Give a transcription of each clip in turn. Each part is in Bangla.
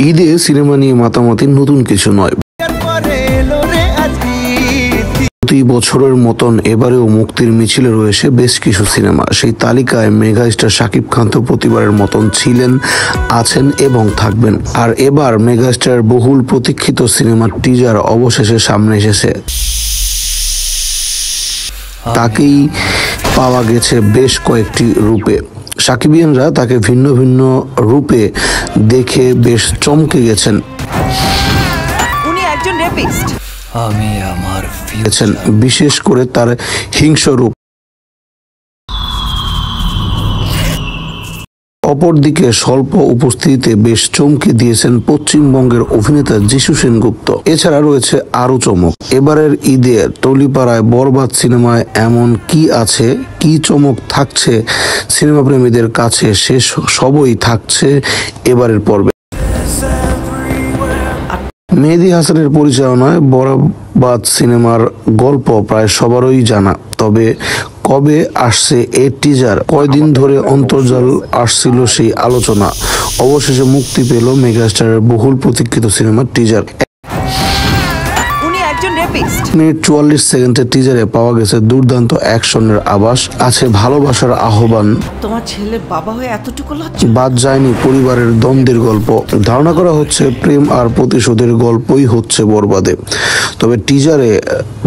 ঈদে সিনেমা নিয়ে মাতামাতি নতুন কিছু নয়। প্রতি বছরের মতন এবারেও মুক্তির মিছিলে রয়েছে বেশ কিছু সিনেমা। সেই তালিকায় মেগাস্টার শাকিব খান তো প্রতিবারের মতন ছিলেন, আছেন এবং থাকবেন। আর এবার মেগাস্টার বহুল প্রতীক্ষিত সিনেমার টিজার অবশেষে সামনে এসেছে। তাকেই পাওয়া গেছে বেশ কয়েকটি রূপে। সাকিবিয়ানরা তাকে ভিন্ন ভিন্ন রূপে দেখে বেশ চমকে গেছেন। বিশেষ করে তার হিংস্র রূপ। অপরদিকে স্বল্প উপস্থিতিতে বেশ চমকে দিয়েছেন পশ্চিমবঙ্গের অভিনেতা যিশু সেনগুপ্ত। এছাড়া রয়েছে আরো চমক। এবারের ঈদে টলিপাড়ায় বরবাদ সিনেমায় এমন কি আছে, কি চমক থাকছে সিনেমা প্রেমীদের কাছে, সে সবই থাকছে এবারের পর্বে। মেহেদী হাসানের পরিচালনায় বরবাদ সিনেমার গল্প প্রায় সবারই জানা। তবে কবে আসছে এই টিজার, কয়দিন ধরে অন্তর্জাল আসছিল সেই আলোচনা। অবশেষে মুক্তি পেল মেগাস্টারের বহুল প্রতীক্ষিত সিনেমার টিজার। 1 মিনিট 44 সেকেন্ডের টিজারে পাওয়া গেছে দুর্দান্ত অ্যাকশনের আভাস, আছে ভালোবাসার আহ্বান। তোমার ছেলের বাবা হয়ে এতটুকু লজ্জা। বাদ যায়নি পরিবারের দ্বন্দ্বের গল্প। ধারণা করা হচ্ছে প্রেম আর প্রতিশোধের গল্পই হচ্ছে বরবাদে। তবে টিজারে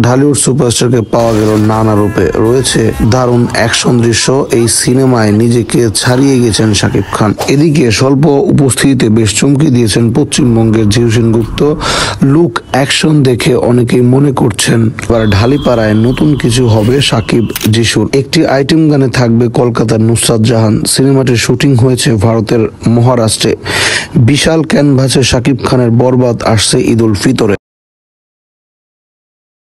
ঢালিউড সুপারস্টারকে পাওয়া গেল নানা রূপে। রয়েছে দারুণ অ্যাকশন দৃশ্য। এই সিনেমায় নিজেকে ছাড়িয়ে গেছেন শাকিব খান। এদিকে স্বল্প উপস্থিতিতে বেশ চমকে দিয়েছেন পশ্চিমবঙ্গের যিশু সেনগুপ্ত। লুক অ্যাকশন দেখে অনেকেই মনে করছেন এবার ঢালিপাড়ায় নতুন কিছু হবে শাকিব যিশুর। একটি আইটেম গানে থাকবে কলকাতার নুসরাত জাহান। সিনেমাটির শুটিং হয়েছে ভারতের মহারাষ্ট্রে। বিশাল ক্যানভাসে শাকিব খানের বরবাদ আসছে ঈদ উল ফিতরে।